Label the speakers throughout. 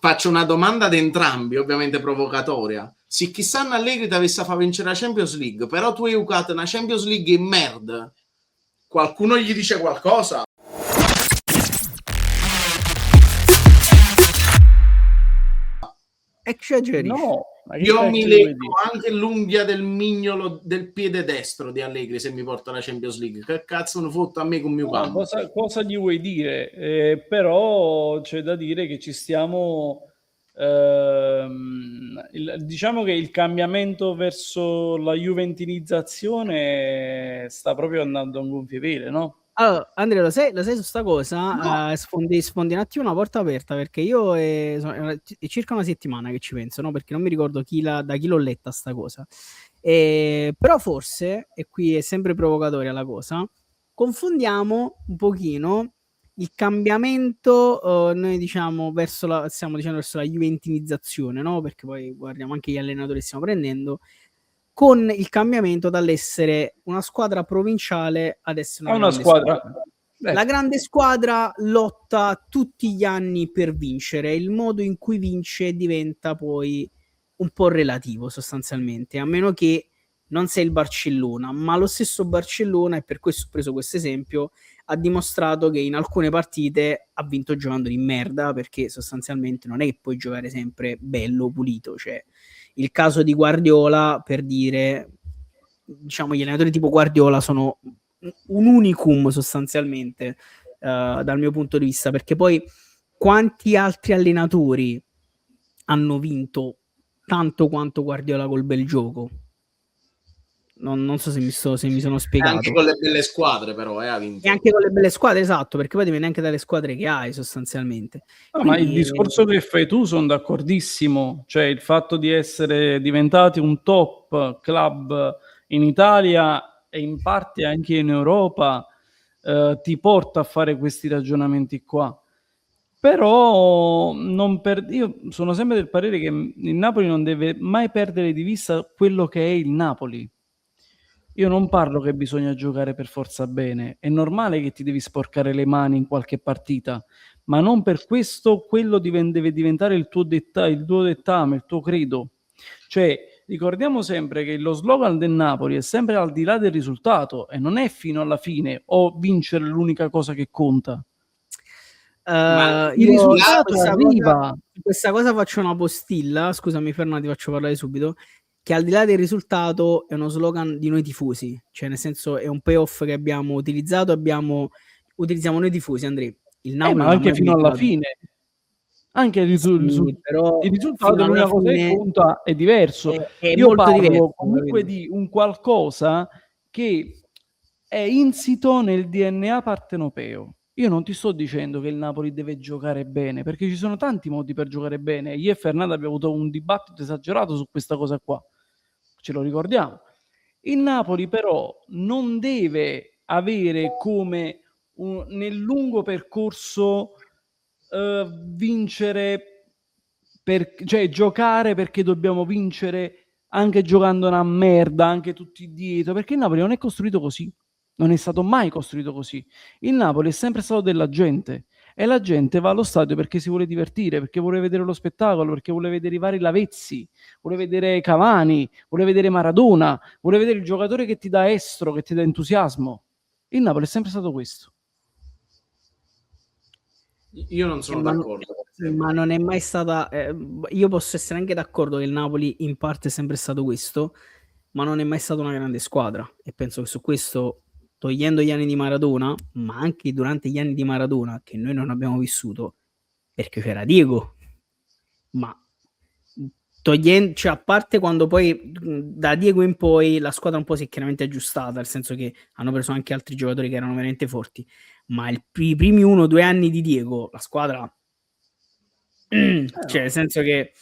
Speaker 1: faccio una domanda ad entrambi, ovviamente provocatoria. Se chissà Allegri ti avesse fatto vincere la Champions League, però tu hai giocato una Champions League in merda, qualcuno gli dice qualcosa?
Speaker 2: No,
Speaker 1: io mi leggo anche l'unghia del mignolo del piede destro di Allegri se mi porta la Champions League. Che cazzo ne fotte a me con mio campo?
Speaker 2: Cosa gli vuoi dire? Però c'è da dire che ci stiamo diciamo che il cambiamento verso la juventinizzazione sta proprio andando a un gonfie vele, no?
Speaker 3: Allora, Andrea, lo sai su sta cosa?
Speaker 1: No.
Speaker 3: Sfondi un attimo una porta aperta, perché io è circa una settimana che ci penso, no? Perché non mi ricordo da chi l'ho letta sta cosa. Però forse, e qui è sempre provocatoria la cosa, confondiamo un pochino il cambiamento, noi diciamo stiamo dicendo verso la juventinizzazione, no? Perché poi guardiamo anche gli allenatori che stiamo prendendo, con il cambiamento dall'essere una squadra provinciale ad essere una squadra. La grande squadra lotta tutti gli anni per vincere, il modo in cui vince diventa poi un po' relativo sostanzialmente, a meno che non sei il Barcellona, ma lo stesso Barcellona, e per questo ho preso questo esempio, ha dimostrato che in alcune partite ha vinto giocando di merda, perché sostanzialmente non è che puoi giocare sempre bello, pulito, cioè il caso di Guardiola, per dire, diciamo, gli allenatori tipo Guardiola sono un unicum sostanzialmente, dal mio punto di vista, perché poi quanti altri allenatori hanno vinto tanto quanto Guardiola col bel gioco? Non so se mi sono spiegato.
Speaker 1: Anche con le belle squadre, però, ha vinto.
Speaker 3: E anche con le belle squadre, esatto, perché poi dipende anche dalle squadre che hai sostanzialmente.
Speaker 2: Quindi, ma il discorso che fai tu sono d'accordissimo, cioè il fatto di essere diventati un top club in Italia e in parte anche in Europa ti porta a fare questi ragionamenti qua. Però io sono sempre del parere che il Napoli non deve mai perdere di vista quello che è il Napoli. Io non parlo che bisogna giocare per forza bene, è normale che ti devi sporcare le mani in qualche partita, ma non per questo quello deve diventare il tuo dettame, il tuo credo. Cioè, ricordiamo sempre che lo slogan del Napoli è sempre al di là del risultato e non è fino alla fine o vincere l'unica cosa che conta.
Speaker 3: Ma il risultato arriva. Questa cosa faccio una postilla, scusami Fernando, ti faccio parlare subito, che al di là del risultato è uno slogan di noi tifosi, cioè nel senso è un payoff che abbiamo utilizzato, utilizziamo noi tifosi, Andrea. Il Napoli
Speaker 2: ma anche fino alla fine. Anche il risultato è l'unica cosa che conta, è diverso. Io
Speaker 3: molto
Speaker 2: parlo
Speaker 3: diverso,
Speaker 2: comunque di un qualcosa che è insito nel DNA partenopeo. Io non ti sto dicendo che il Napoli deve giocare bene, perché ci sono tanti modi per giocare bene. Io e Fernando abbiamo avuto un dibattito esagerato su questa cosa qua, ce lo ricordiamo. Il Napoli però non deve avere come nel lungo percorso vincere, cioè giocare perché dobbiamo vincere anche giocando una merda, anche tutti dietro, perché il Napoli non è costruito così. Non è stato mai costruito così. Il Napoli è sempre stato della gente e la gente va allo stadio perché si vuole divertire, perché vuole vedere lo spettacolo, perché vuole vedere i vari Lavezzi, vuole vedere Cavani, vuole vedere Maradona, vuole vedere il giocatore che ti dà estro, che ti dà entusiasmo. Il Napoli è sempre stato questo.
Speaker 1: Io non sono d'accordo.
Speaker 3: Ma non è mai stata... io posso essere anche d'accordo che il Napoli in parte è sempre stato questo, ma non è mai stata una grande squadra. E penso che su questo, togliendo gli anni di Maradona, ma anche durante gli anni di Maradona, che noi non abbiamo vissuto, perché c'era Diego, ma togliendo, cioè a parte quando poi da Diego in poi la squadra un po' si è chiaramente aggiustata, nel senso che hanno preso anche altri giocatori che erano veramente forti, ma i primi 1 o 2 anni di Diego la squadra cioè nel senso che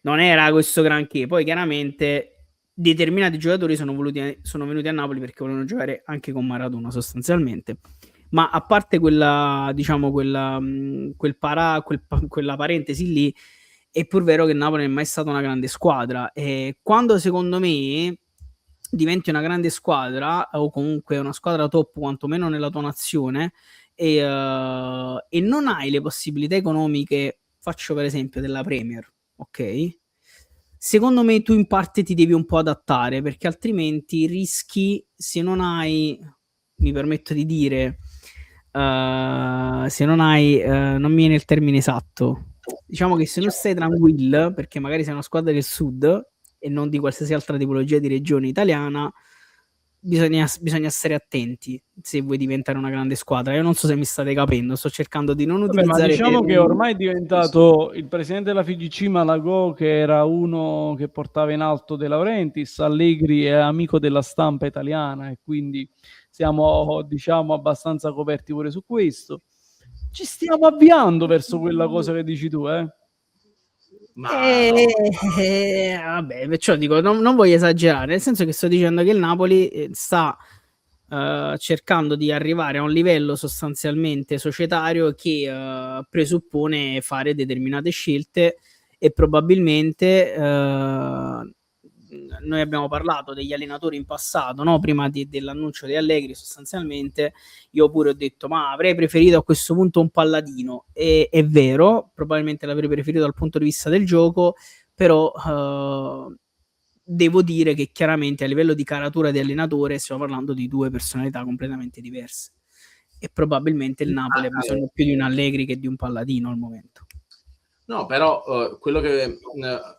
Speaker 3: non era questo granché. Poi chiaramente determinati giocatori sono venuti a Napoli perché volevano giocare anche con Maradona sostanzialmente, ma a parte quella, diciamo, quella parentesi lì, è pur vero che Napoli non è mai stata una grande squadra, e quando secondo me diventi una grande squadra o comunque una squadra top quantomeno nella tua nazione e non hai le possibilità economiche, faccio per esempio della Premier, ok? Secondo me tu in parte ti devi un po' adattare, perché altrimenti rischi, se non hai, mi permetto di dire, se non hai, non mi viene il termine esatto, diciamo che se non stai tranquillo, perché magari sei una squadra del sud e non di qualsiasi altra tipologia di regione italiana, bisogna stare attenti se vuoi diventare una grande squadra. Io non so se mi state capendo, sto cercando di non
Speaker 2: Vabbè, ma
Speaker 3: utilizzare
Speaker 2: diciamo che
Speaker 3: termini.
Speaker 2: ormai è diventato il presidente della FIGC Malagò, che era uno che portava in alto De Laurentiis. Allegri è amico della stampa italiana e quindi siamo, diciamo, abbastanza coperti pure su questo. Ci stiamo avviando verso quella cosa che dici tu, eh?
Speaker 1: Ma no.
Speaker 3: Vabbè, perciò dico, non voglio esagerare, nel senso che sto dicendo che il Napoli sta cercando di arrivare a un livello sostanzialmente societario che presuppone fare determinate scelte e probabilmente noi abbiamo parlato degli allenatori in passato, no? Prima dell'annuncio di Allegri, sostanzialmente io pure ho detto ma avrei preferito a questo punto un Palladino, e è vero, probabilmente l'avrei preferito dal punto di vista del gioco, però devo dire che chiaramente a livello di caratura di allenatore stiamo parlando di due personalità completamente diverse e probabilmente il Napoli ha bisogno più di un Allegri che di un Palladino al momento.
Speaker 1: No, però quello che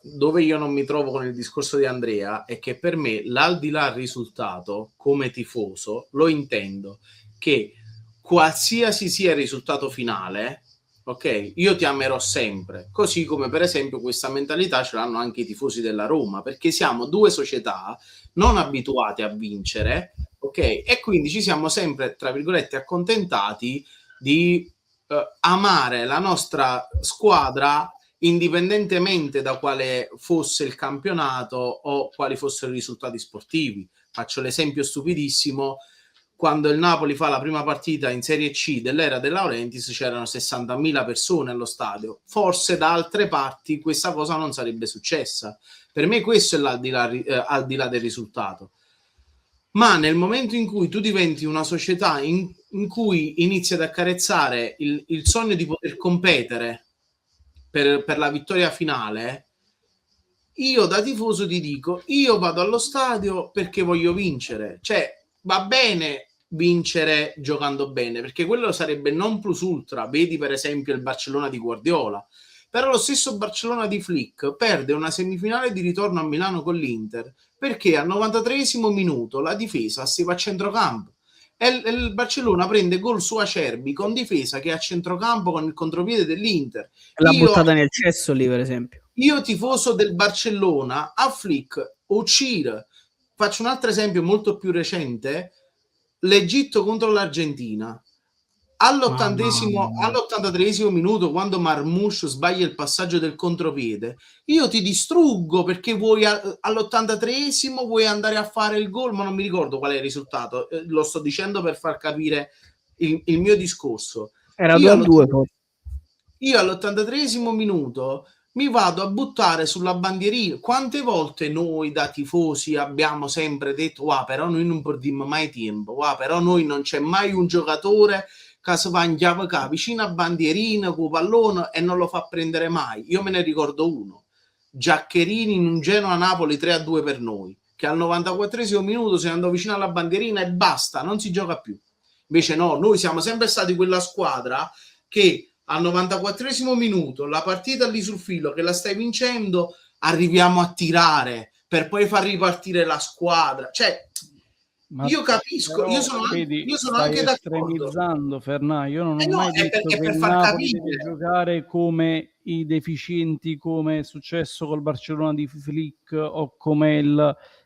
Speaker 1: dove io non mi trovo con il discorso di Andrea è che per me l'aldilà risultato come tifoso lo intendo che qualsiasi sia il risultato finale, ok, io ti amerò sempre, così come per esempio questa mentalità ce l'hanno anche i tifosi della Roma, perché siamo due società non abituate a vincere, ok, e quindi ci siamo sempre, tra virgolette, accontentati di amare la nostra squadra indipendentemente da quale fosse il campionato o quali fossero i risultati sportivi. Faccio l'esempio stupidissimo: quando il Napoli fa la prima partita in Serie C dell'era De Laurentiis c'erano 60.000 persone allo stadio, forse da altre parti questa cosa non sarebbe successa. Per me questo è al di là del risultato. Ma nel momento in cui tu diventi una società in cui inizi ad accarezzare il sogno di poter competere per la vittoria finale, io da tifoso ti dico, io vado allo stadio perché voglio vincere. Cioè, va bene vincere giocando bene, perché quello sarebbe non plus ultra. Vedi per esempio il Barcellona di Guardiola. Però lo stesso Barcellona di Flick perde una semifinale di ritorno a Milano con l'Inter perché al 93esimo minuto la difesa si va a centrocampo e il Barcellona prende gol su Acerbi con difesa che è a centrocampo con il contropiede dell'Inter.
Speaker 3: L'ha buttata nel cesso lì, per esempio.
Speaker 1: Io tifoso del Barcellona, a Flick o Cir, faccio un altro esempio molto più recente, l'Egitto contro l'Argentina. All'83esimo minuto, quando Marmoush sbaglia il passaggio del contropiede, io ti distruggo perché vuoi all'83esimo vuoi andare a fare il gol, ma non mi ricordo qual è il risultato, lo sto dicendo per far capire il mio discorso.
Speaker 3: Era 2-2
Speaker 1: io all'83esimo minuto mi vado a buttare sulla bandierina. Quante volte noi da tifosi abbiamo sempre detto però noi non perdiamo mai tempo, però noi non c'è mai un giocatore che si va in chiave vicino a bandierina con pallone e non lo fa prendere mai. Io me ne ricordo uno, Giaccherini in un Genoa-Napoli 3-2 per noi, che al 94esimo minuto se ne andò vicino alla bandierina e basta, non si gioca più. Invece no, noi siamo sempre stati quella squadra che al 94esimo minuto, la partita lì sul filo che la stai vincendo, arriviamo a tirare per poi far ripartire la squadra. Cioè, io capisco,
Speaker 2: però,
Speaker 1: io sono anche d'accordo.
Speaker 2: Estremizzando, Fernà, io non ho mai detto che il Napoli deve giocare come i deficienti, come è successo col Barcellona di Flick o come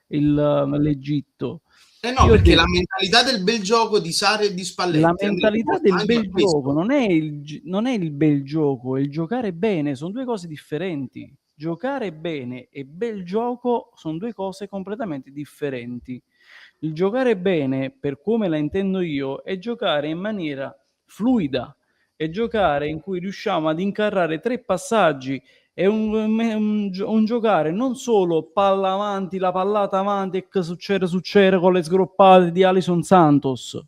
Speaker 2: l'Egitto.
Speaker 1: No, perché la mentalità del bel gioco di Sarri e di Spalletti,
Speaker 2: la mentalità del bel gioco non è il bel gioco, è il giocare bene, sono due cose differenti. Giocare bene e bel gioco sono due cose completamente differenti. Il giocare bene, per come la intendo io, è giocare in maniera fluida, è giocare in cui riusciamo ad incarrare 3 passaggi. È un giocare non solo palla avanti, la pallata avanti e che succede con le sgroppate di Alison Santos.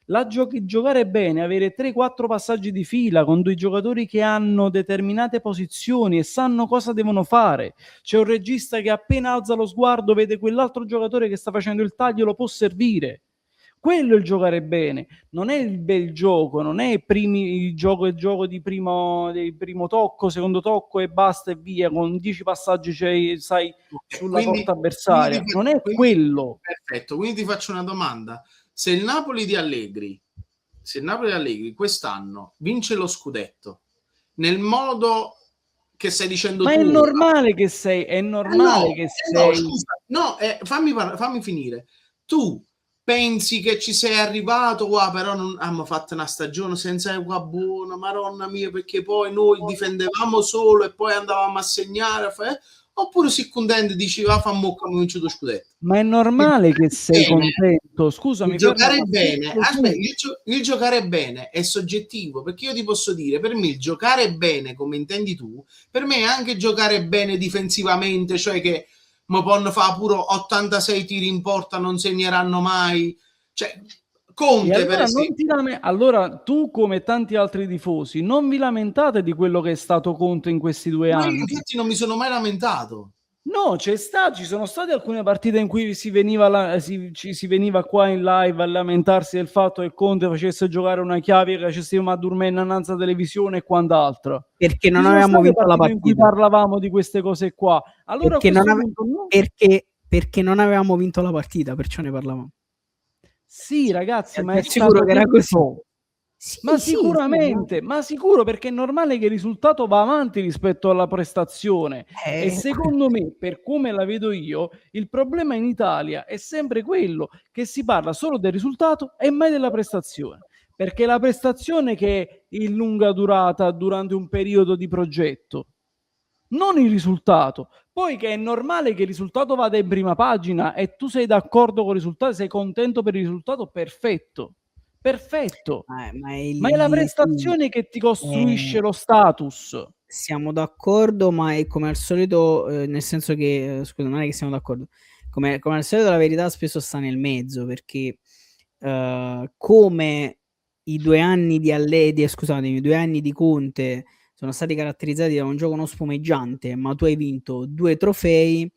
Speaker 2: Giocare bene, avere 3-4 passaggi di fila con due giocatori che hanno determinate posizioni e sanno cosa devono fare. C'è un regista che appena alza lo sguardo vede quell'altro giocatore che sta facendo il taglio, lo può servire. Quello è il giocare bene, non è il bel gioco, non è il gioco di primo tocco, secondo tocco e basta e via, con 10 passaggi sai sulla porta avversaria. Non è quello.
Speaker 1: Perfetto, quindi ti faccio una domanda. Se il Napoli di Allegri quest'anno vince lo scudetto nel modo che stai dicendo
Speaker 2: ma
Speaker 1: tu,
Speaker 2: è normale che sei,
Speaker 1: fammi finire. Tu pensi che ci sei arrivato, però non abbiamo fatto una stagione senza acqua buona, madonna mia, perché poi noi difendevamo solo e poi andavamo a segnare, oppure si contenti, dici va fa mocca, abbiamo vinto lo scudetto?
Speaker 2: Ma è normale che sei contento, scusami.
Speaker 1: Il giocare bene, il giocare bene è soggettivo, perché io ti posso dire, per me il giocare bene, come intendi tu, per me è anche giocare bene difensivamente, cioè che Mopon fa pure 86 tiri in porta, non segneranno mai, cioè Conte
Speaker 2: allora,
Speaker 1: per esempio.
Speaker 2: Allora tu, come tanti altri tifosi, non vi lamentate di quello che è stato Conte in questi 2 anni.
Speaker 1: Io infatti non mi sono mai lamentato.
Speaker 2: No, ci sono state alcune partite in cui si veniva qua in live a lamentarsi del fatto che Conte facesse giocare una chiave, che facesse una Durmen innanzi alla televisione e quant'altro.
Speaker 3: Perché non avevamo vinto la partita.
Speaker 2: In cui parlavamo di queste cose qua. Allora
Speaker 3: perché non avevamo vinto la partita, perciò ne parlavamo.
Speaker 2: Sì, ragazzi, ma è
Speaker 3: sicuro che era così.
Speaker 2: Ma sicuramente, ma sicuro, perché è normale che il risultato va avanti rispetto alla prestazione. E secondo me, per come la vedo io, il problema in Italia è sempre quello che si parla solo del risultato e mai della prestazione. Perché la prestazione che è in lunga durata durante un periodo di progetto, non il risultato. Poi che è normale che il risultato vada in prima pagina e tu sei d'accordo con il risultato, sei contento per il risultato, perfetto. Ma è la prestazione che ti costruisce lo status.
Speaker 3: Siamo d'accordo, ma è come al solito, nel senso che, scusa, non è che siamo d'accordo, come al solito la verità spesso sta nel mezzo, perché come i 2 anni i 2 anni di Conte sono stati caratterizzati da un gioco non spumeggiante, ma tu hai vinto 2 trofei.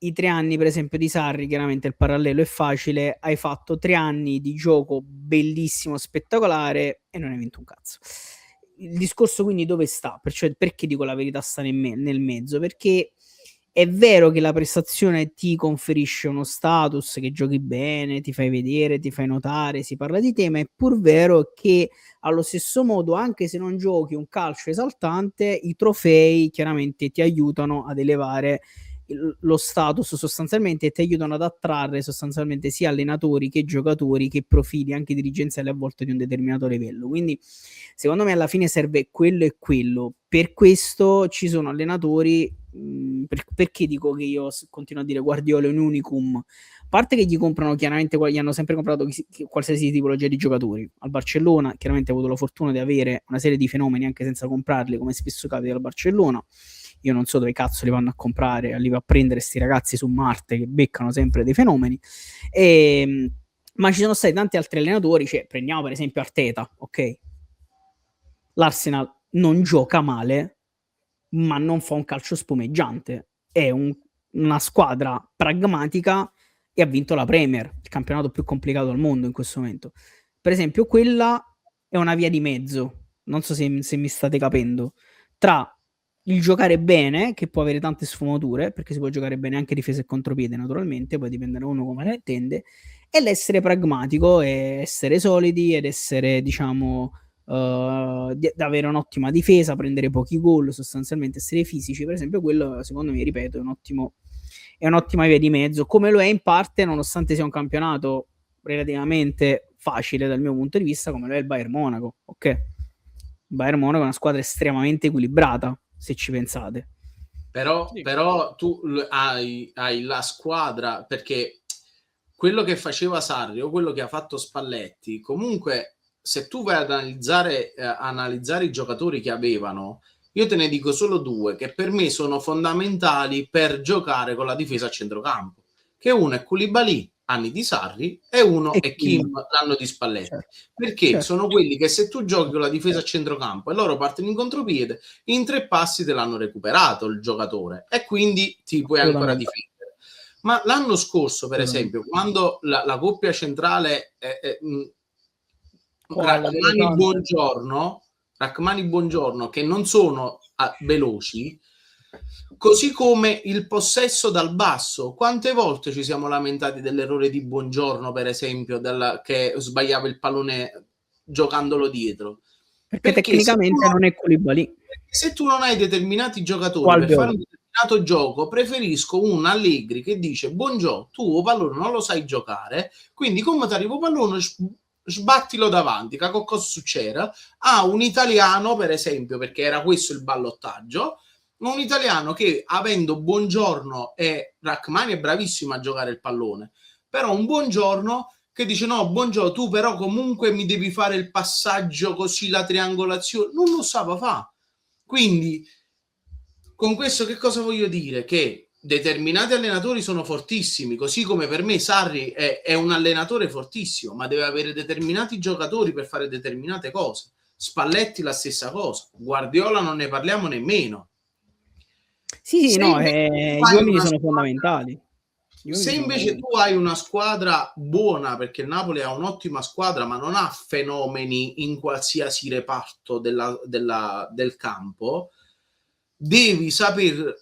Speaker 3: I 3 anni, per esempio, di Sarri, chiaramente il parallelo è facile, hai fatto 3 anni di gioco bellissimo, spettacolare e non hai vinto un cazzo. Il discorso quindi dove sta? Perché dico la verità sta nel mezzo? Perché è vero che la prestazione ti conferisce uno status, che giochi bene, ti fai vedere, ti fai notare, si parla di te, ma è pur vero che allo stesso modo, anche se non giochi un calcio esaltante, i trofei chiaramente ti aiutano ad elevare lo status sostanzialmente e ti aiutano ad attrarre sostanzialmente sia allenatori che giocatori che profili anche dirigenziali a volte di un determinato livello. Quindi secondo me alla fine serve quello e quello. Per questo ci sono allenatori, perché dico che io continuo a dire Guardiola è un unicum, a parte che gli comprano, chiaramente gli hanno sempre comprato qualsiasi tipologia di giocatori. Al Barcellona chiaramente ha avuto la fortuna di avere una serie di fenomeni anche senza comprarli, come spesso capita al Barcellona. Io non so dove cazzo li vanno a comprare, li va a prendere sti ragazzi su Marte che beccano sempre dei fenomeni. Ma ci sono stati tanti altri allenatori, cioè prendiamo per esempio Arteta, ok? L'Arsenal non gioca male, ma non fa un calcio spumeggiante. È una squadra pragmatica e ha vinto la Premier, il campionato più complicato al mondo in questo momento. Per esempio, quella è una via di mezzo, non so se mi state capendo, tra il giocare bene, che può avere tante sfumature, perché si può giocare bene anche difesa e contropiede naturalmente, poi dipende da uno come la intende, e l'essere pragmatico e essere solidi ed essere, diciamo, da avere un'ottima difesa, prendere pochi gol, sostanzialmente essere fisici. Per esempio quello, secondo me, ripeto, è un'ottima via di mezzo, come lo è in parte, nonostante sia un campionato relativamente facile dal mio punto di vista, come lo è il Bayern Monaco, ok? Il Bayern Monaco è una squadra estremamente equilibrata, se ci pensate.
Speaker 1: Però tu hai la squadra, perché quello che faceva Sarri o quello che ha fatto Spalletti, comunque se tu vai ad analizzare i giocatori che avevano, io te ne dico solo 2 che per me sono fondamentali per giocare con la difesa a centrocampo, che uno è Koulibaly, anni di Sarri e uno
Speaker 3: E
Speaker 1: è Kim l'anno di Spalletti, perché sono quelli che se tu giochi con la difesa a centrocampo e loro partono in contropiede, in 3 passi te l'hanno recuperato il giocatore e quindi ti puoi ancora difendere. Ma l'anno scorso, per esempio, quando la coppia centrale Rachmani-Buongiorno, che non sono veloci, così come il possesso dal basso. Quante volte ci siamo lamentati dell'errore di Buongiorno, per esempio, che sbagliava il pallone giocandolo dietro?
Speaker 3: Perché tecnicamente non è Koulibaly.
Speaker 1: Se tu non hai determinati giocatori per fare un determinato gioco, preferisco un Allegri che dice: Buongiorno, tu pallone non lo sai giocare, quindi come ti arrivo pallone sbattilo davanti, che cosa succede? Un italiano, per esempio, perché era questo il ballottaggio, un italiano che, avendo Buongiorno e Rachmani, è bravissimo a giocare il pallone, però un Buongiorno che dice: no, Buongiorno, tu però comunque mi devi fare il passaggio così, la triangolazione, non lo sa fare. Quindi con questo che cosa voglio dire? Che determinati allenatori sono fortissimi, così come per me Sarri è un allenatore fortissimo, ma deve avere determinati giocatori per fare determinate cose. Spalletti la stessa cosa, Guardiola non ne parliamo nemmeno.
Speaker 3: Sì, no, gli uomini sono fondamentali.
Speaker 1: Se invece tu hai una squadra buona, perché il Napoli ha un'ottima squadra, ma non ha fenomeni in qualsiasi reparto del campo, devi saper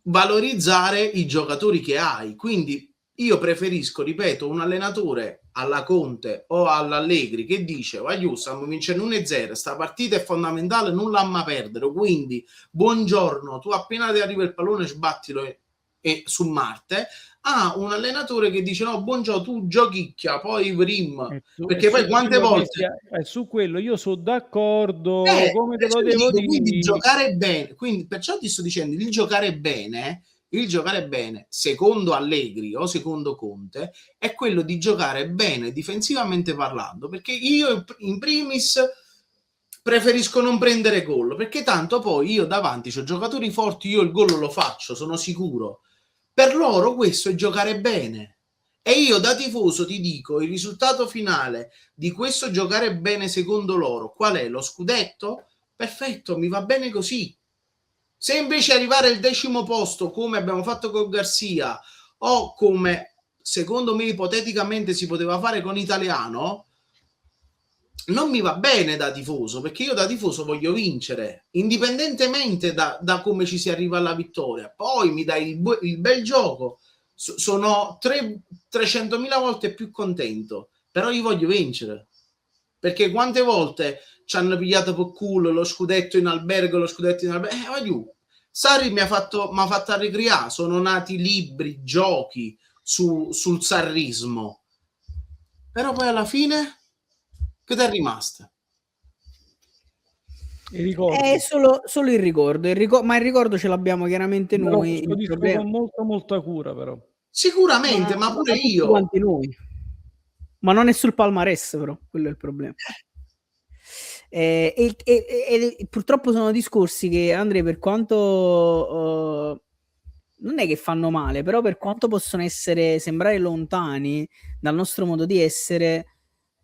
Speaker 1: valorizzare i giocatori che hai. Quindi io preferisco, ripeto, un allenatore alla Conte o all'Allegri che dice: voglio, stiamo vincendo 1-0, sta partita è fondamentale, non l'amma perdere, quindi Buongiorno, tu appena ti arriva il pallone sbattilo su Marte. Un allenatore che dice: no, Buongiorno, tu giochicchia, poi Brim, perché poi quante volte
Speaker 2: su quello io sono d'accordo, come te lo devo dire,
Speaker 1: quindi giocare bene, quindi perciò ti sto dicendo il giocare bene, secondo Allegri o secondo Conte, è quello di giocare bene difensivamente parlando, perché io in primis preferisco non prendere gol, perché tanto poi io davanti ho giocatori forti, io il gol lo faccio, sono sicuro. Per loro questo è giocare bene. E io da tifoso ti dico, il risultato finale di questo giocare bene secondo loro, qual è? Lo scudetto? Perfetto, mi va bene così. Se invece arrivare al 10° posto, come abbiamo fatto con Garcia, o come secondo me ipoteticamente si poteva fare con Italiano, non mi va bene da tifoso, perché io da tifoso voglio vincere, indipendentemente da come ci si arriva alla vittoria. Poi mi dai il bel gioco, sono 300.000 volte più contento, però io voglio vincere. Perché quante volte ci hanno pigliato per culo lo scudetto in albergo, Sarri mi ha fatto ricriare, sono nati libri, giochi sul sarrismo. Però poi alla fine che ti è rimasta?
Speaker 3: È solo il ricordo, ma il ricordo ce l'abbiamo chiaramente noi.
Speaker 2: Lo dico con molta cura, però.
Speaker 1: Sicuramente, ma pure io.
Speaker 3: Quanti noi. Ma non è sul palmarès, però, quello è il problema. E purtroppo sono discorsi che, Andrea, per quanto non è che fanno male, però per quanto possono sembrare lontani dal nostro modo di essere,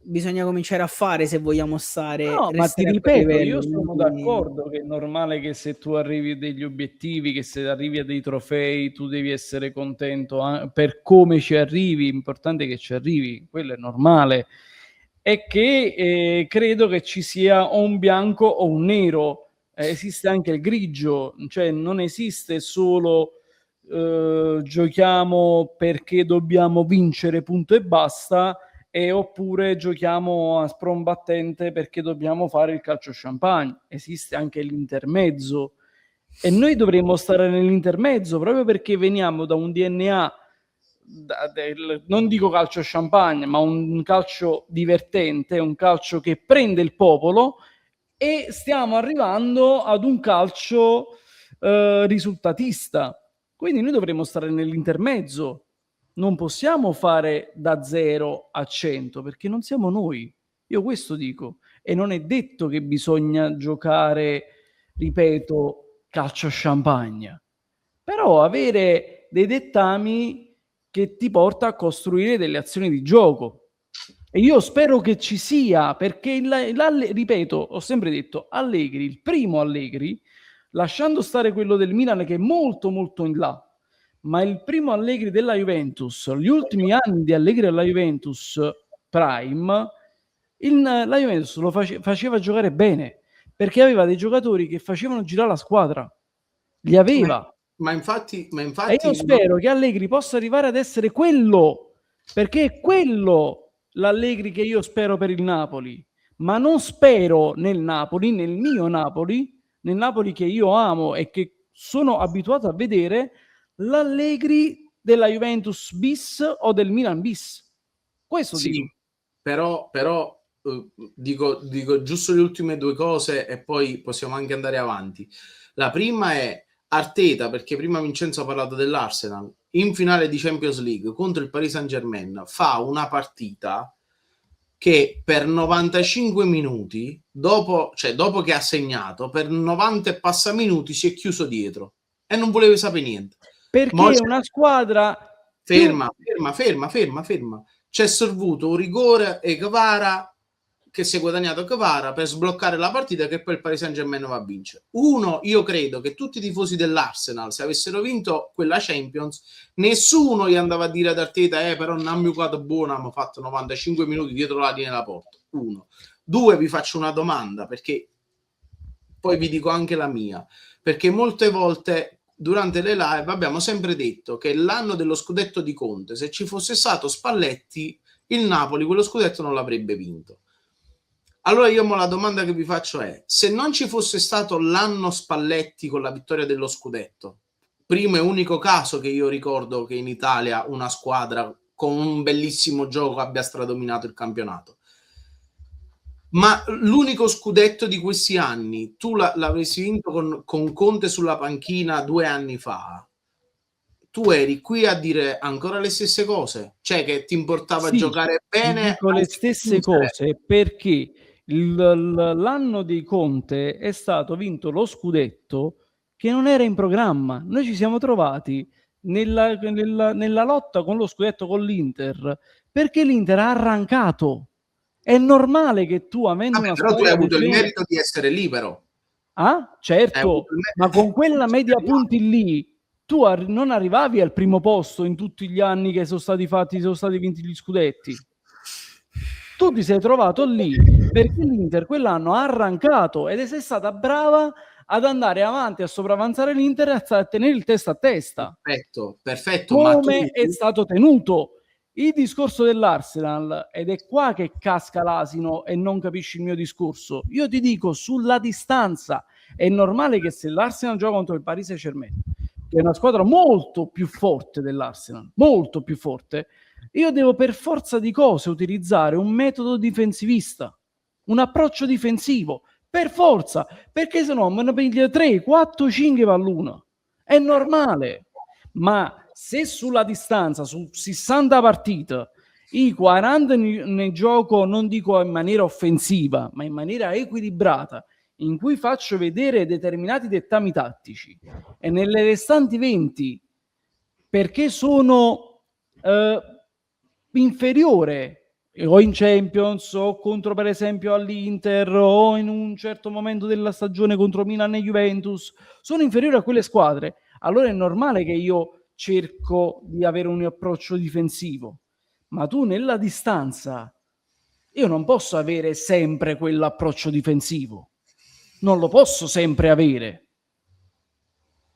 Speaker 3: bisogna cominciare a fare se vogliamo stare.
Speaker 2: No, ma ti ripeto, io sono d'accordo che è normale che se tu arrivi a degli obiettivi, che se arrivi a dei trofei, tu devi essere contento per come ci arrivi, l'importante è che ci arrivi, quello è normale. È che credo che ci sia o un bianco o un nero, esiste anche il grigio, cioè non esiste solo giochiamo perché dobbiamo vincere, punto e basta, oppure giochiamo a sprombattente perché dobbiamo fare il calcio champagne. Esiste anche l'intermezzo e noi dovremmo stare nell'intermezzo proprio perché veniamo da un DNA non dico calcio champagne, ma un calcio divertente, un calcio che prende il popolo, e stiamo arrivando ad un calcio risultatista. Quindi noi dovremmo stare nell'intermezzo. Non possiamo fare da 0 a 100 perché non siamo noi. Io questo dico. E non è detto che bisogna giocare, ripeto, calcio champagne. Però avere dei dettami che ti porta a costruire delle azioni di gioco. E io spero che ci sia, perché ripeto, ho sempre detto, Allegri, il primo Allegri, lasciando stare quello del Milan che è molto molto in là, ma il primo Allegri della Juventus, gli ultimi anni di Allegri alla Juventus Prime, la Juventus lo faceva giocare bene, perché aveva dei giocatori che facevano girare la squadra, li aveva.
Speaker 1: Ma infatti
Speaker 2: E io spero che Allegri possa arrivare ad essere quello, perché è quello l'Allegri che io spero per il Napoli, ma non spero nel Napoli, nel mio Napoli, nel Napoli che io amo e che sono abituato a vedere, l'Allegri della Juventus bis o del Milan bis. Questo
Speaker 1: sì,
Speaker 2: dico.
Speaker 1: Però dico giusto le ultime due cose e poi possiamo anche andare avanti. La prima è Arteta, perché prima Vincenzo ha parlato dell'Arsenal, in finale di Champions League contro il Paris Saint-Germain fa una partita che per 95 minuti, dopo che ha segnato, per 90 e passa minuti si è chiuso dietro e non voleva sapere niente.
Speaker 2: Perché è una squadra...
Speaker 1: Ferma. C'è servuto un rigore e Kvara, che si è guadagnato Kvara per sbloccare la partita, che poi il Paris Saint-Germain va a vincere. Io credo che tutti i tifosi dell'Arsenal, se avessero vinto quella Champions, nessuno gli andava a dire ad Arteta però non hanno giocato buono, hanno fatto 95 minuti dietro la linea della porta. 1. 2, vi faccio una domanda, perché poi vi dico anche la mia, perché molte volte durante le live abbiamo sempre detto che l'anno dello scudetto di Conte, se ci fosse stato Spalletti, il Napoli quello scudetto non l'avrebbe vinto. Allora la domanda che vi faccio è: se non ci fosse stato l'anno Spalletti con la vittoria dello scudetto, primo e unico caso che io ricordo che in Italia una squadra con un bellissimo gioco abbia stradominato il campionato, ma l'unico scudetto di questi anni tu l'avresti vinto con Conte sulla panchina 2 anni fa, tu eri qui a dire ancora le stesse cose, cioè che ti importava giocare bene.
Speaker 2: Dico le stesse cose perché l'anno di Conte è stato vinto lo scudetto che non era in programma. Noi ci siamo trovati nella lotta con lo scudetto con l'Inter perché l'Inter ha arrancato. È normale che tu, avendo una
Speaker 1: però tu hai avuto il merito di essere libero.
Speaker 2: Ah, certo, ma con quella media punti lì tu non arrivavi al primo posto in tutti gli anni che sono stati vinti gli scudetti. Tu ti sei trovato lì perché l'Inter quell'anno ha arrancato ed sei stata brava ad andare avanti, a sopravanzare l'Inter e a tenere il testa a testa.
Speaker 1: Perfetto.
Speaker 2: Come è stato tenuto. Il discorso dell'Arsenal, ed è qua che casca l'asino e non capisci il mio discorso, io ti dico sulla distanza, è normale che se l'Arsenal gioca contro il Paris Saint-Germain, che è una squadra molto più forte dell'Arsenal, molto più forte, io devo per forza di cose utilizzare un metodo difensivista, un approccio difensivo, per forza, perché se no me ne piglia 3, 4, 5 pall'una, è normale. Ma se sulla distanza, su 60 partite, i 40 nel gioco, non dico in maniera offensiva, ma in maniera equilibrata, in cui faccio vedere determinati dettami tattici, e nelle restanti 20, perché sono inferiore, o in Champions, o contro per esempio all'Inter, o in un certo momento della stagione contro Milan e Juventus, sono inferiore a quelle squadre, allora è normale che io cerco di avere un approccio difensivo. Ma tu nella distanza, io non posso avere sempre quell'approccio difensivo, non lo posso sempre avere,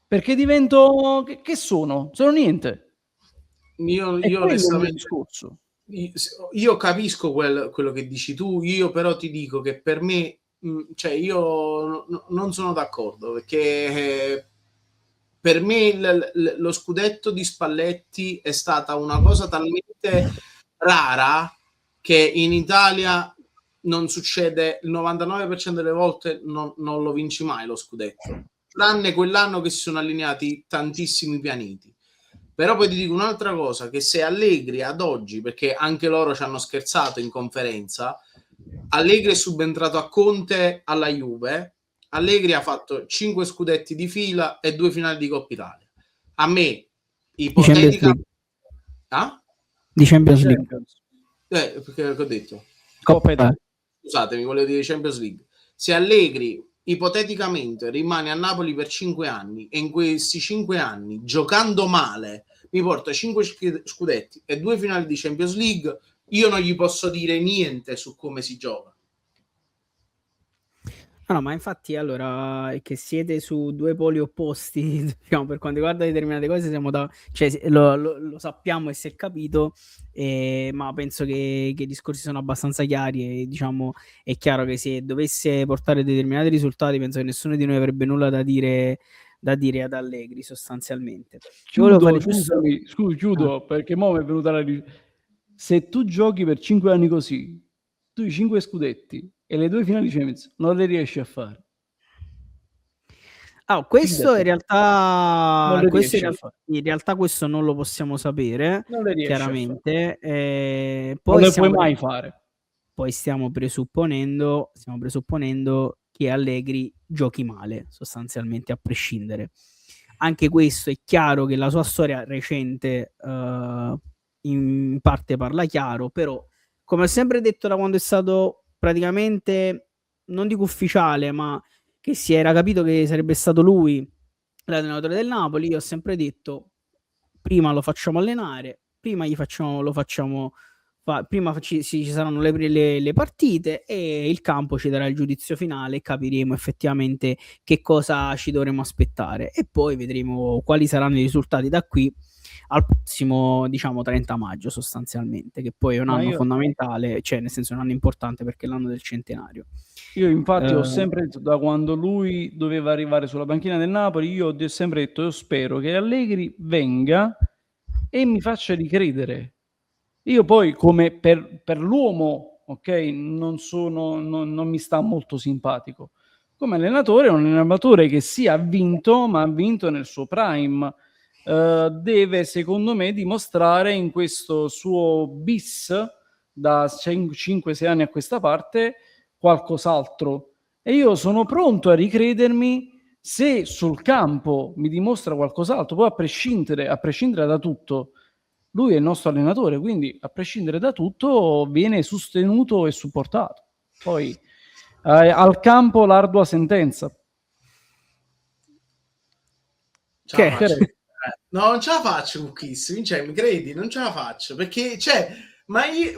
Speaker 2: perché divento... che sono? Sono niente.
Speaker 1: Io onestamente io capisco quello che dici tu, io però ti dico che per me, cioè io non sono d'accordo, perché per me lo scudetto di Spalletti è stata una cosa talmente rara che in Italia non succede, il 99% delle volte non lo vinci mai lo scudetto, tranne quell'anno che si sono allineati tantissimi pianeti. Però poi ti dico un'altra cosa, che se Allegri ad oggi, perché anche loro ci hanno scherzato in conferenza, Allegri è subentrato a Conte alla Juve, Allegri ha fatto 5 scudetti di fila e 2 finali di Coppa Italia. A me, ipotetica, Ah?
Speaker 3: Di Champions League.
Speaker 1: Perché ho detto?
Speaker 2: Coppa Italia.
Speaker 1: Scusatemi, volevo dire Champions League. Se Allegri ipoteticamente rimane a Napoli per 5 anni e in questi 5 anni, giocando male, mi porta 5 scudetti e 2 finali di Champions League, io non gli posso dire niente su come si gioca.
Speaker 3: No, ma infatti allora è che siete su due poli opposti, diciamo, per quanto riguarda determinate cose siamo cioè, lo sappiamo e si è capito, ma penso che i discorsi sono abbastanza chiari e diciamo è chiaro che se dovesse portare determinati risultati penso che nessuno di noi avrebbe nulla da dire ad Allegri sostanzialmente.
Speaker 2: Chiudo perché mo' mi è venuta se tu giochi per 5 anni così, tu i 5 scudetti e le 2 finali Champions non le riesci a fare.
Speaker 3: Questo in
Speaker 2: Non le riesci
Speaker 3: realtà,
Speaker 2: a fare.
Speaker 3: in realtà questo non lo possiamo sapere,
Speaker 2: Non le riesci
Speaker 3: chiaramente.
Speaker 2: non
Speaker 3: Poi
Speaker 2: le puoi mai fare.
Speaker 3: Poi stiamo presupponendo che Allegri giochi male, sostanzialmente, a prescindere. Anche questo è chiaro che la sua storia recente in parte parla chiaro, però come ho sempre detto da quando è stato praticamente, non dico ufficiale, ma che si era capito che sarebbe stato lui l'allenatore del Napoli, io ho sempre detto prima lo facciamo allenare, prima ci saranno le partite e il campo ci darà il giudizio finale e capiremo effettivamente che cosa ci dovremo aspettare e poi vedremo quali saranno i risultati da qui al prossimo, diciamo, 30 maggio sostanzialmente, che poi è un anno fondamentale, cioè nel senso è un anno importante perché è l'anno del centenario.
Speaker 2: Io infatti ho sempre detto, da quando lui doveva arrivare sulla panchina del Napoli, io ho sempre detto, io spero che Allegri venga e mi faccia ricredere. Io poi come per l'uomo, ok, non mi sta molto simpatico. Come allenatore è un allenatore che sì ha vinto, ma ha vinto nel suo prime. Deve secondo me dimostrare in questo suo bis da 5-6 anni a questa parte qualcos'altro e io sono pronto a ricredermi se sul campo mi dimostra qualcos'altro. Poi a prescindere da tutto, lui è il nostro allenatore, quindi a prescindere da tutto viene sostenuto e supportato. Poi al campo l'ardua sentenza.
Speaker 1: No, non ce la faccio con Kiss, mi credi? Non ce la faccio perché
Speaker 2: vabbè,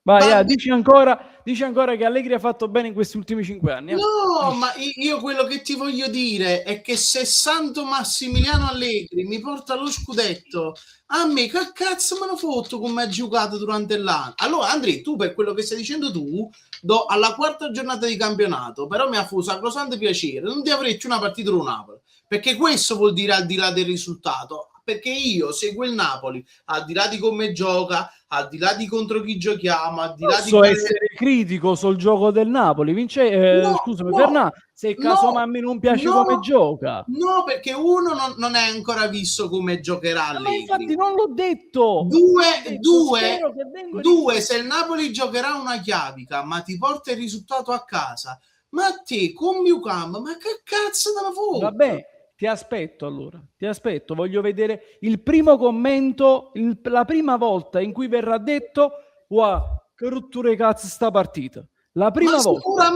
Speaker 2: vai, dici ancora che Allegri ha fatto bene in questi ultimi 5 anni.
Speaker 1: No, ma io quello che ti voglio dire è che se Santo Massimiliano Allegri mi porta lo scudetto, a me che cazzo me lo fotto come ha giocato durante l'anno? Allora, Andrea, tu per quello che stai dicendo tu, alla quarta giornata di campionato, però mi ha fatto sacrosanto piacere, non ti avrei una partita con Napoli, perché questo vuol dire al di là del risultato, perché io seguo il Napoli, al di là di come gioca, al di là di contro chi giochiamo, al di là di
Speaker 2: essere critico sul gioco del Napoli, scusami, Fernà, se casomai a me non piace come gioca.
Speaker 1: No, perché uno non è ancora visto come giocherà Allegri.
Speaker 2: Ma infatti non l'ho detto.
Speaker 1: Due, se il Napoli giocherà una chiavica, ma ti porta il risultato a casa, ma te con Miucam, ma che cazzo te la fotte?
Speaker 2: Vabbè, ti aspetto allora, voglio vedere il primo commento, la prima volta in cui verrà detto che rottura cazzo sta partita. La prima volta.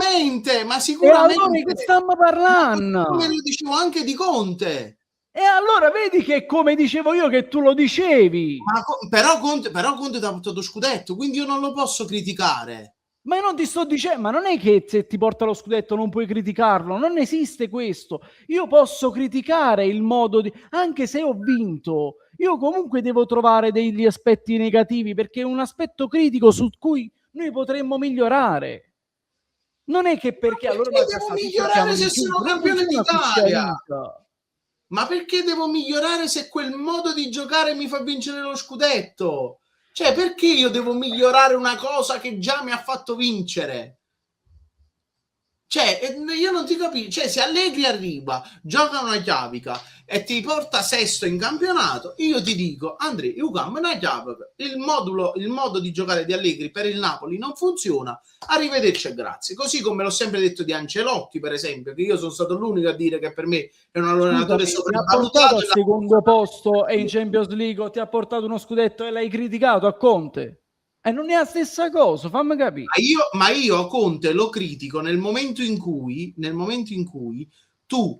Speaker 1: Ma sicuramente.
Speaker 2: E allora che stiamo parlando?
Speaker 1: Come lo dicevo anche di Conte.
Speaker 2: E allora vedi che come dicevo io che tu lo dicevi.
Speaker 1: Però Conte ti ha portato scudetto, quindi io non lo posso criticare.
Speaker 2: Ma io non ti sto dicendo, ma non è che se ti porta lo scudetto non puoi criticarlo, non esiste questo. Io posso criticare il modo di... anche se ho vinto, io comunque devo trovare degli aspetti negativi perché è un aspetto critico su cui noi potremmo migliorare. Non è che perché allora
Speaker 1: devo migliorare se sono campione d'Italia. Ma perché devo migliorare se quel modo di giocare mi fa vincere lo scudetto? Cioè, perché io devo migliorare una cosa che già mi ha fatto vincere? Cioè, io non ti capisco. Cioè, se Allegri arriva, gioca una chiavica e ti porta sesto in campionato, io ti dico, Andrea, io cambio una chiavica. Il modo di giocare di Allegri per il Napoli non funziona. Arrivederci e grazie. Così come l'ho sempre detto di Ancelotti, per esempio, che io sono stato l'unico a dire che per me è un allenatore sopravvalutato.
Speaker 2: Al secondo posto e in Champions League ti ha portato uno scudetto e l'hai criticato a Conte. E non è la stessa cosa, fammi capire.
Speaker 1: Ma io Conte lo critico nel momento in cui tu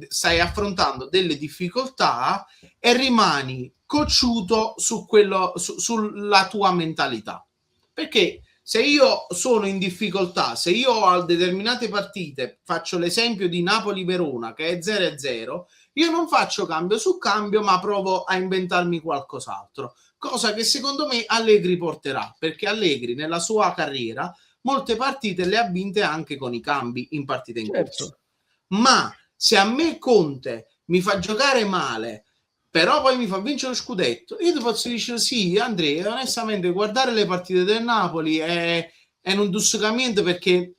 Speaker 1: stai affrontando delle difficoltà e rimani cocciuto su quello, sulla tua mentalità. Perché se io sono in difficoltà, se io a determinate partite faccio l'esempio di Napoli-Verona che è 0-0, io non faccio cambio su cambio, ma provo a inventarmi qualcos'altro. Cosa che secondo me Allegri porterà, perché Allegri nella sua carriera molte partite le ha vinte anche con i cambi in partite in corso. Ma se a me Conte mi fa giocare male, però poi mi fa vincere lo scudetto, io ti posso dire sì, Andrea, onestamente guardare le partite del Napoli è un dussicamento, perché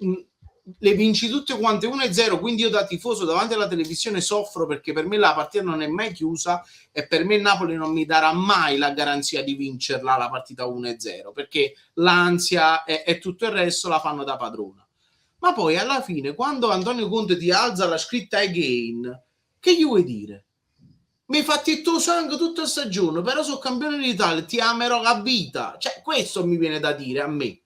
Speaker 1: le vinci tutte quante 1-0, quindi io da tifoso davanti alla televisione soffro, perché per me la partita non è mai chiusa e per me il Napoli non mi darà mai la garanzia di vincerla la partita 1-0, perché l'ansia e tutto il resto la fanno da padrona. Ma poi alla fine, quando Antonio Conte ti alza la scritta again, che gli vuoi dire? Mi hai fatto il tuo sangue tutta stagione, però sono campione d'Italia, ti amerò a vita. Cioè, questo mi viene da dire a me.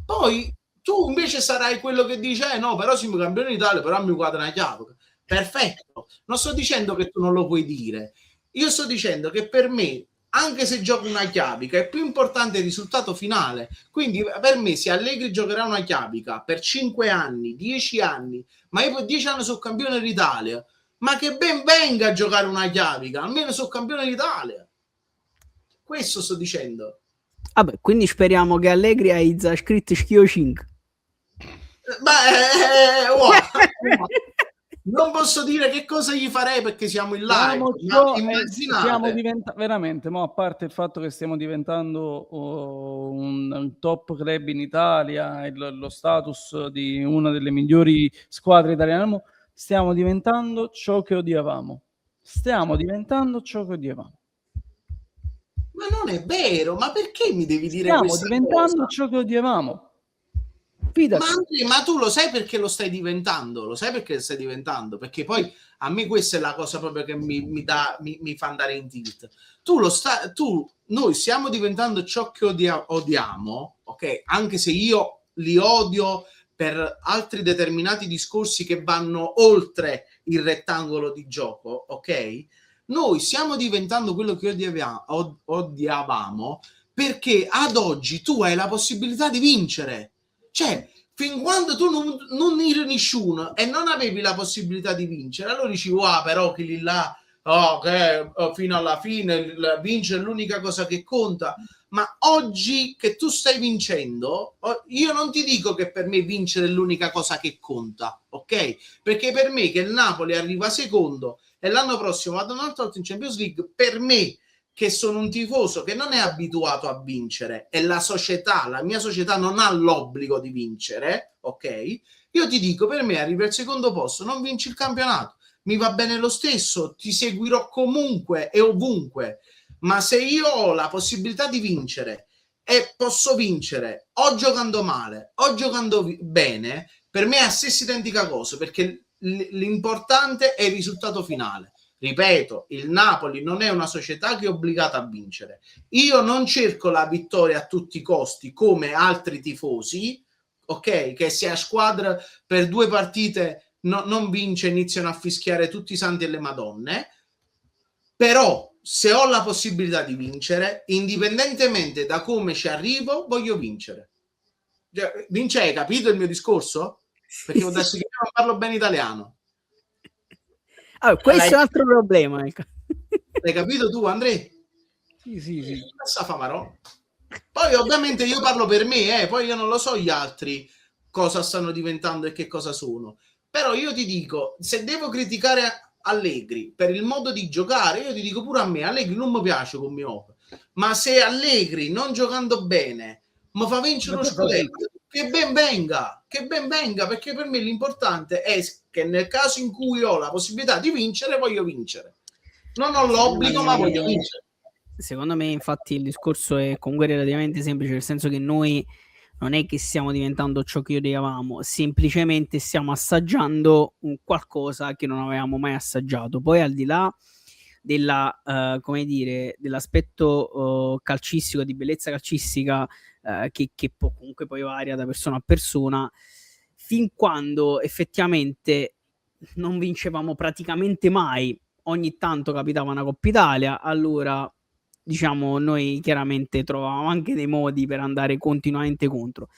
Speaker 1: Poi tu invece sarai quello che dice no, però siamo campioni d'Italia, però mi quadra una chiave. Perfetto, non sto dicendo che tu non lo puoi dire, io sto dicendo che per me, anche se gioco una chiavica, è più importante il risultato finale. Quindi per me, se Allegri giocherà una chiavica per 5 anni, 10 anni, ma io per 10 anni sono campione d'Italia, ma che ben venga a giocare una chiavica, almeno sono campione d'Italia. Questo sto dicendo.
Speaker 3: Vabbè, quindi speriamo che Allegri hai già scritto schio 5.
Speaker 1: Non posso dire che cosa gli farei perché siamo in live.
Speaker 2: Stiamo veramente, a parte il fatto che stiamo diventando un top club in Italia e lo status di una delle migliori squadre italiane, stiamo diventando ciò che odiavamo.
Speaker 1: Ma non è vero, ma perché mi devi dire
Speaker 2: questo? Stiamo diventando ciò che odiavamo.
Speaker 1: Ma tu lo sai perché lo stai diventando? Lo sai perché lo stai diventando? Perché poi a me questa è la cosa proprio che mi fa andare in tilt. Noi stiamo diventando ciò che odiamo, ok? Anche se io li odio per altri determinati discorsi che vanno oltre il rettangolo di gioco, ok? Noi stiamo diventando quello che odiavamo perché ad oggi tu hai la possibilità di vincere. Cioè, fin quando tu non eri nessuno e non avevi la possibilità di vincere, allora dici, però che lì là, fino alla fine vincere è l'unica cosa che conta. Ma oggi che tu stai vincendo, io non ti dico che per me vincere è l'unica cosa che conta, ok? Perché per me che il Napoli arriva secondo e l'anno prossimo vado un'altra volta in Champions League, per me che sono un tifoso che non è abituato a vincere e la mia società non ha l'obbligo di vincere, ok? Io ti dico, per me arrivi al secondo posto, non vinci il campionato, mi va bene lo stesso, ti seguirò comunque e ovunque, ma se io ho la possibilità di vincere e posso vincere o giocando male o giocando bene, per me è la stessa identica cosa, perché l'importante è il risultato finale. Ripeto, il Napoli non è una società che è obbligata a vincere. Io non cerco la vittoria a tutti i costi come altri tifosi, ok? Che se a squadra per 2 partite non vince, iniziano a fischiare tutti i santi e le madonne. Però se ho la possibilità di vincere, indipendentemente da come ci arrivo, voglio vincere. Vince, hai capito il mio discorso? Perché adesso che non parlo bene italiano.
Speaker 3: Questo è un altro problema. Ecco.
Speaker 1: L'hai capito tu, Andrea?
Speaker 2: Sì.
Speaker 1: Poi ovviamente io parlo per me, poi io non lo so gli altri cosa stanno diventando e che cosa sono. Però io ti dico, se devo criticare Allegri per il modo di giocare, io ti dico pure a me, Allegri non mi piace come opera. Ma se Allegri non giocando bene mi fa vincere lo scudetto, che ben venga, perché per me l'importante è che nel caso in cui ho la possibilità di vincere, voglio vincere. Non ho l'obbligo, ma voglio vincere.
Speaker 3: Secondo me, infatti, il discorso è comunque relativamente semplice, nel senso che noi non è che stiamo diventando ciò che odiavamo, semplicemente stiamo assaggiando un qualcosa che non avevamo mai assaggiato. Poi, al di là della, come dire, dell'aspetto calcistico, di bellezza calcistica, che comunque poi varia da persona a persona, fin quando effettivamente non vincevamo praticamente mai, ogni tanto capitava una Coppa Italia, allora diciamo noi chiaramente trovavamo anche dei modi per andare continuamente contro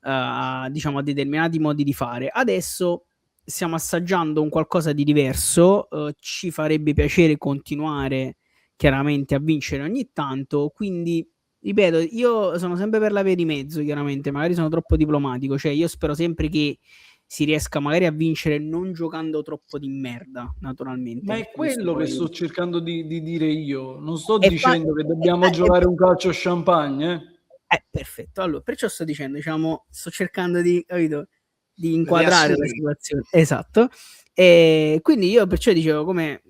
Speaker 3: diciamo a determinati modi di fare. Adesso stiamo assaggiando un qualcosa di diverso, ci farebbe piacere continuare chiaramente a vincere ogni tanto, quindi ripeto, io sono sempre per la via di mezzo, chiaramente, magari sono troppo diplomatico, cioè io spero sempre che si riesca magari a vincere non giocando troppo di merda, naturalmente.
Speaker 2: Ma è quello che sto cercando di dire io. Non sto
Speaker 3: E
Speaker 2: dicendo che dobbiamo giocare un calcio champagne.
Speaker 3: Perfetto. Allora, perciò sto dicendo, diciamo, sto cercando di, capito, di inquadrare la situazione. Esatto. E quindi io perciò dicevo, come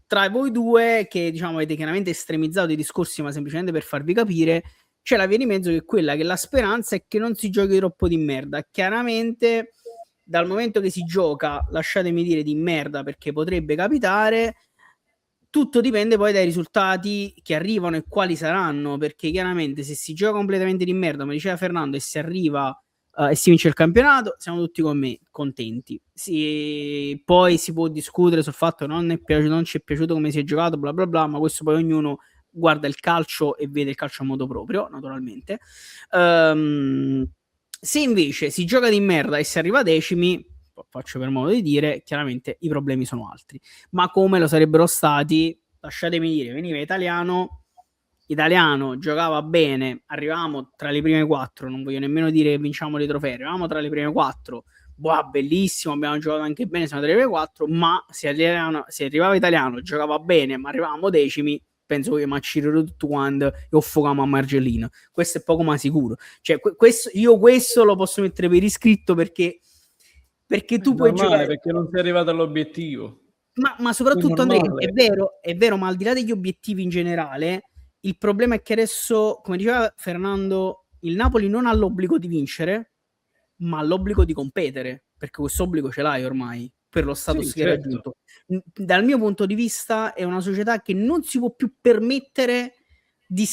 Speaker 3: tra voi due, che diciamo avete chiaramente estremizzato i discorsi, ma semplicemente per farvi capire, c'è la via di mezzo, che è quella che la speranza è che non si giochi troppo di merda. Chiaramente, dal momento che si gioca, lasciatemi dire, di merda, perché potrebbe capitare, tutto dipende poi dai risultati che arrivano e quali saranno, perché chiaramente se si gioca completamente di merda, come diceva Fernando, e si arriva e si vince il campionato, siamo tutti con me contenti. Poi si può discutere sul fatto che non ci è piaciuto come si è giocato, bla bla bla, ma questo poi ognuno guarda il calcio e vede il calcio a modo proprio, naturalmente. Se invece si gioca di merda e si arriva a decimi, faccio per modo di dire, chiaramente i problemi sono altri. Ma come lo sarebbero stati, lasciatemi dire, veniva italiano, giocava bene, arrivavamo tra le prime 4, non voglio nemmeno dire che vinciamo dei trofei, arrivavamo tra le prime 4, bellissimo, abbiamo giocato anche bene, siamo tra le prime 4, ma se arrivava italiano, giocava bene, ma arrivavamo decimi, penso che macirero tutto quando e offocamo a Margellino. Questo è poco ma sicuro. Cioè, questo lo posso mettere per iscritto, perché tu puoi giocare,
Speaker 2: perché non sei arrivato all'obiettivo.
Speaker 3: Ma soprattutto, Andrea, è vero, ma al di là degli obiettivi in generale, il problema è che adesso, come diceva Fernando, il Napoli non ha l'obbligo di vincere, ma ha l'obbligo di competere, perché questo obbligo ce l'hai ormai per lo status che hai raggiunto. Dal mio punto di vista è una società che non si può più permettere di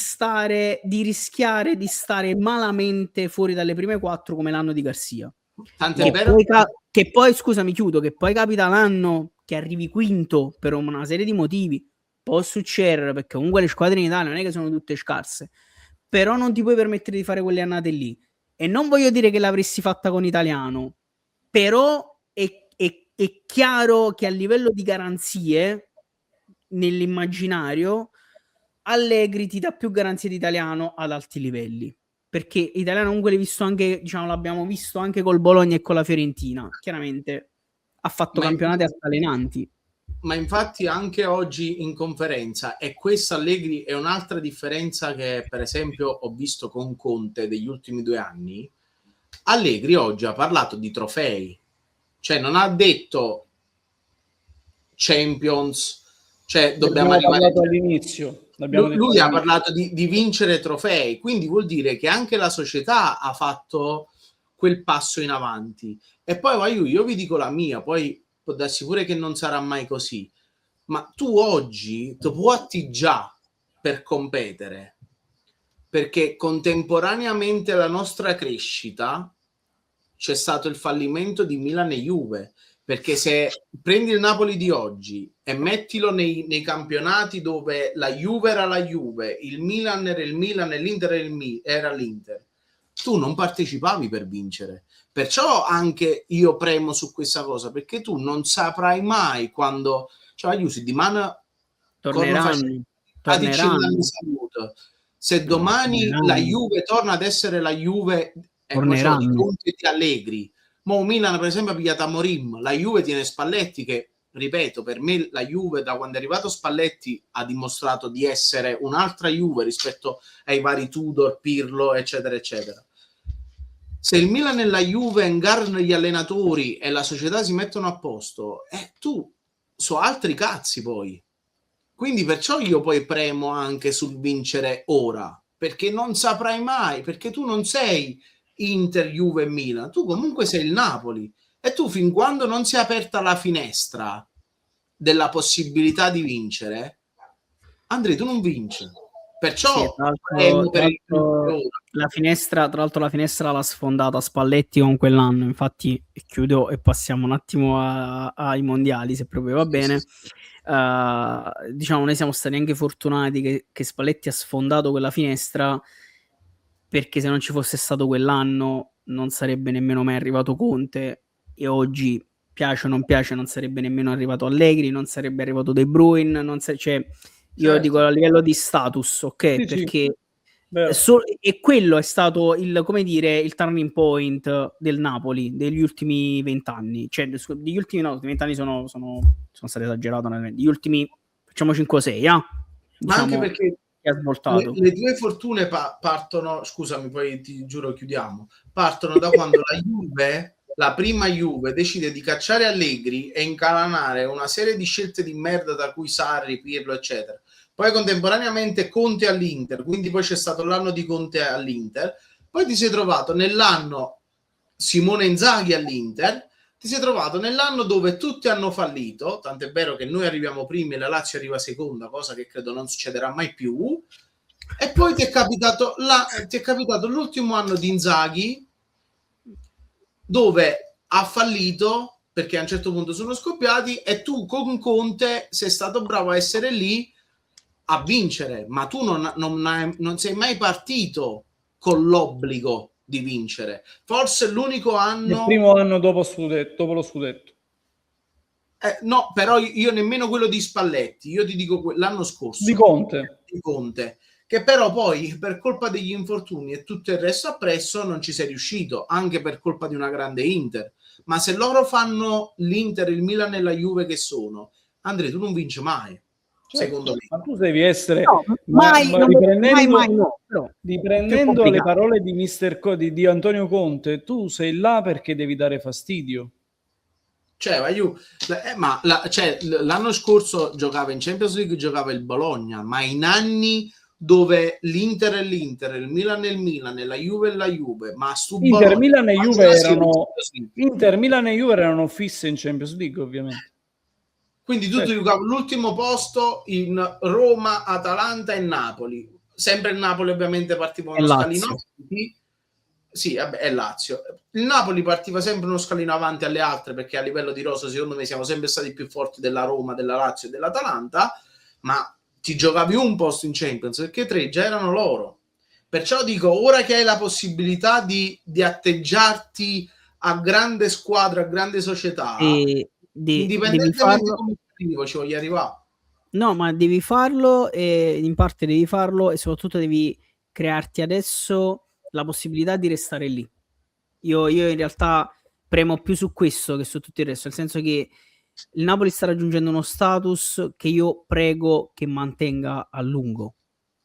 Speaker 3: rischiare di stare malamente fuori dalle prime 4 come l'anno di Garcia. Che poi, scusami, chiudo, che poi capita l'anno che arrivi quinto per una serie di motivi, può succedere, perché comunque le squadre in Italia non è che sono tutte scarse, però non ti puoi permettere di fare quelle annate lì. E non voglio dire che l'avresti fatta con Italiano, però è chiaro che a livello di garanzie nell'immaginario Allegri ti dà più garanzie di Italiano ad alti livelli, perché Italiano comunque l'hai visto anche, diciamo, l'abbiamo visto anche col Bologna e con la Fiorentina, chiaramente ha fatto campionati altalenanti.
Speaker 1: Ma infatti anche oggi in conferenza, e questa Allegri è un'altra differenza che per esempio ho visto con Conte degli ultimi 2 anni. Allegri oggi ha parlato di trofei, cioè non ha detto Champions, cioè dobbiamo arrivare
Speaker 2: all'inizio.
Speaker 1: Lui ha parlato di vincere trofei, quindi vuol dire che anche la società ha fatto quel passo in avanti. E poi io vi dico la mia, poi può darsi pure che non sarà mai così, ma tu oggi ti puoi già per competere, perché contemporaneamente alla nostra crescita c'è stato il fallimento di Milan e Juve, perché se prendi il Napoli di oggi e mettilo nei campionati dove la Juve era la Juve, il Milan era il Milan e l'Inter era l'Inter, tu non partecipavi per vincere. Perciò anche io premo su questa cosa, perché tu non saprai mai quando, cioè Iusi di mano
Speaker 3: torneranno.
Speaker 1: Se domani la Juve torna ad essere la Juve di Conte e di Allegri, mo Milan per esempio ha pigliato Amorim, la Juve tiene Spalletti, che ripeto, per me la Juve da quando è arrivato Spalletti ha dimostrato di essere un'altra Juve rispetto ai vari Tudor, Pirlo, eccetera eccetera. Se il Milan e la Juve ingarrano gli allenatori e la società si mettono a posto, tu so altri cazzi poi. Quindi perciò io poi premo anche sul vincere ora, perché non saprai mai, perché tu non sei Inter, Juve e Milan, tu comunque sei il Napoli, e tu fin quando non si è aperta la finestra della possibilità di vincere, Andrea, tu non vinci. Perciò
Speaker 3: la finestra, tra l'altro la finestra l'ha sfondata Spalletti con quell'anno, infatti chiudo e passiamo un attimo ai mondiali, se proprio va bene. Diciamo, noi siamo stati anche fortunati che Spalletti ha sfondato quella finestra, perché se non ci fosse stato quell'anno non sarebbe nemmeno mai arrivato Conte, e oggi, piace o non piace, non sarebbe nemmeno arrivato Allegri, non sarebbe arrivato De Bruyne, io dico a livello di status, ok? Sì, perché e quello è stato il turning point del Napoli degli ultimi 20 anni. Cioè, degli ultimi 20 anni sono stato esagerato. Degli ultimi, facciamo 5 o 6,
Speaker 1: diciamo, ma anche perché ha svoltato. Le due fortune partono, scusami, poi ti giuro chiudiamo, partono da quando la prima Juve decide di cacciare Allegri e incalanare una serie di scelte di merda, da cui Sarri, Pirlo, eccetera. Poi contemporaneamente Conte all'Inter, quindi poi c'è stato l'anno di Conte all'Inter, poi ti sei trovato nell'anno Simone Inzaghi all'Inter, ti sei trovato nell'anno dove tutti hanno fallito, tant'è vero che noi arriviamo primi e la Lazio arriva seconda, cosa che credo non succederà mai più, e poi ti è capitato l'ultimo anno di Inzaghi, dove ha fallito perché a un certo punto sono scoppiati, e tu con Conte sei stato bravo a essere lì a vincere, ma tu non sei mai partito con l'obbligo di vincere. Forse l'unico anno,
Speaker 2: il primo anno dopo lo scudetto.
Speaker 1: No, però io nemmeno quello di Spalletti, io ti dico l'anno scorso
Speaker 2: di
Speaker 1: Conte, che però poi per colpa degli infortuni e tutto il resto appresso non ci sei riuscito, anche per colpa di una grande Inter. Ma se loro fanno l'Inter, il Milan e la Juve che sono, Andrea, tu non vinci mai. Secondo me,
Speaker 2: ma tu devi essere
Speaker 3: riprendendo
Speaker 2: le parole di di Antonio Conte, tu sei là perché devi dare fastidio.
Speaker 1: Cioè, l'anno scorso giocava in Champions League, giocava il Bologna, ma in anni dove l'Inter è l'Inter, il Milan è il Milan, e la Juve è la Juve, ma
Speaker 2: Inter, Milan e Juve erano fisse in Champions League, ovviamente.
Speaker 1: Quindi tu giocavi l'ultimo posto in Roma, Atalanta e Napoli. Sempre il Napoli ovviamente partiva uno scalino avanti. Sì, vabbè, è Lazio. Il Napoli partiva sempre uno scalino avanti alle altre, perché a livello di rosa secondo me siamo sempre stati più forti della Roma, della Lazio e dell'Atalanta, ma ti giocavi un posto in Champions, perché 3 già erano loro. Perciò dico, ora che hai la possibilità di atteggiarti a grande squadra, a grande società, indipendentemente come ci voglio arrivare.
Speaker 3: No, ma devi farlo, e in parte devi farlo, e soprattutto devi crearti adesso la possibilità di restare lì. Io in realtà premo più su questo che su tutto il resto, nel senso che il Napoli sta raggiungendo uno status che io prego che mantenga a lungo.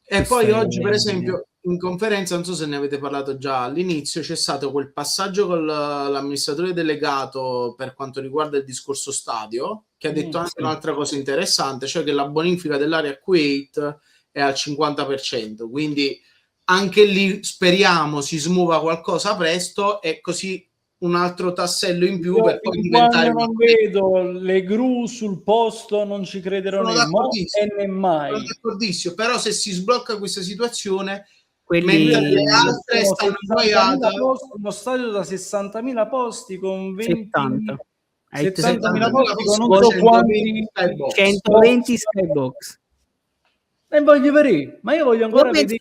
Speaker 1: E poi oggi, per esempio, in conferenza, non so se ne avete parlato già all'inizio, c'è stato quel passaggio con l'amministratore delegato per quanto riguarda il discorso stadio, che ha detto anche un'altra cosa interessante, cioè che la bonifica dell'area Kuwait è al 50%, quindi anche lì speriamo si smuova qualcosa presto, e così un altro tassello in più per poi diventare.
Speaker 2: Non vedo le gru sul posto, non ci crederò né mai.
Speaker 1: Sono d'accordissimo, però se si sblocca questa situazione,
Speaker 3: mentre
Speaker 1: le altre stanno
Speaker 2: uno stadio da 60.000 posti con
Speaker 3: 70.000
Speaker 2: posti con non so quanti
Speaker 3: 120 skybox.
Speaker 2: E voglio vedere, ma io voglio ancora vedere.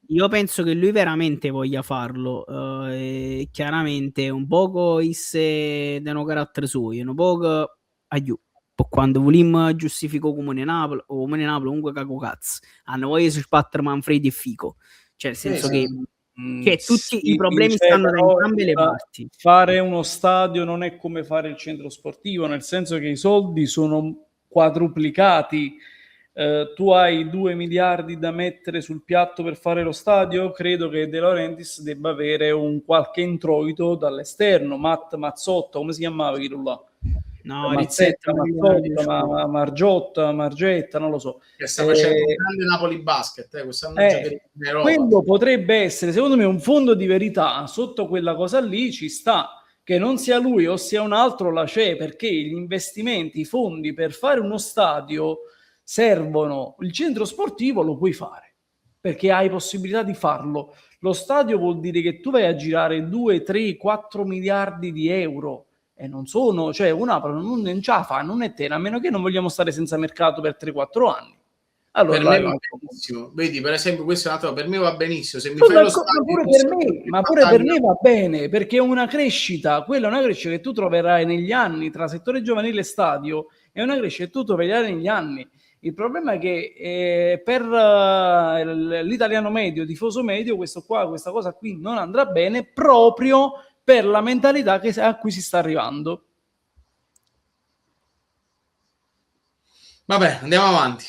Speaker 3: Io penso che lui veramente voglia farlo, chiaramente un poco danno carattere suo, un poco quando volim giustifico Comune Napoli comunque cago cazzo, hanno voglia su sbattere Manfredi e Fico, cioè nel senso che tutti i problemi stanno da entrambe le parti.
Speaker 2: Fare uno stadio non è come fare il centro sportivo, nel senso che i soldi sono quadruplicati tu hai 2 miliardi da mettere sul piatto per fare lo stadio, credo che De Laurentiis debba avere un qualche introito dall'esterno. Mazzotta, come si chiamava quello là?
Speaker 3: No,
Speaker 2: Mazzetta,
Speaker 3: Rizzetto,
Speaker 2: Margiotta, Margetta, non lo so.
Speaker 1: Che sta facendo un grande Napoli Basket, quest'anno giocherà in Europa.
Speaker 2: Quello potrebbe essere, secondo me, un fondo di verità sotto quella cosa lì. Ci sta che non sia lui o sia un altro, la c'è, perché gli investimenti, i fondi per fare uno stadio servono. Il centro sportivo lo puoi fare perché hai possibilità di farlo. Lo stadio vuol dire che tu vai a girare 2, 3, 4 miliardi di euro e non sono, cioè non ce la fa, non è te, a meno che non vogliamo stare senza mercato per 3-4 anni. Allora,
Speaker 1: per me va benissimo. Vedi, per esempio, questo è un altro, per me va benissimo. Se mi fai lo stadio,
Speaker 2: ma pure per me va bene, perché è una crescita, quella è una crescita che tu troverai negli anni tra settore giovanile e stadio, è una crescita che tu troverai negli anni. Il problema è che per l'italiano medio, tifoso medio, questa cosa qui non andrà bene proprio per la mentalità a cui si sta arrivando.
Speaker 1: Vabbè, andiamo avanti.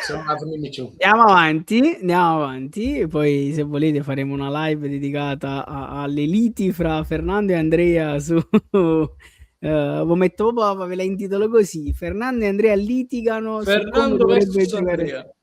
Speaker 3: Andiamo avanti. Poi, se volete, faremo una live dedicata alle liti fra Fernando e Andrea su... metto proprio, ve la intitolo così: Fernando e Andrea litigano
Speaker 2: Fernando
Speaker 3: su come dovrebbe giocare.
Speaker 2: Andrea.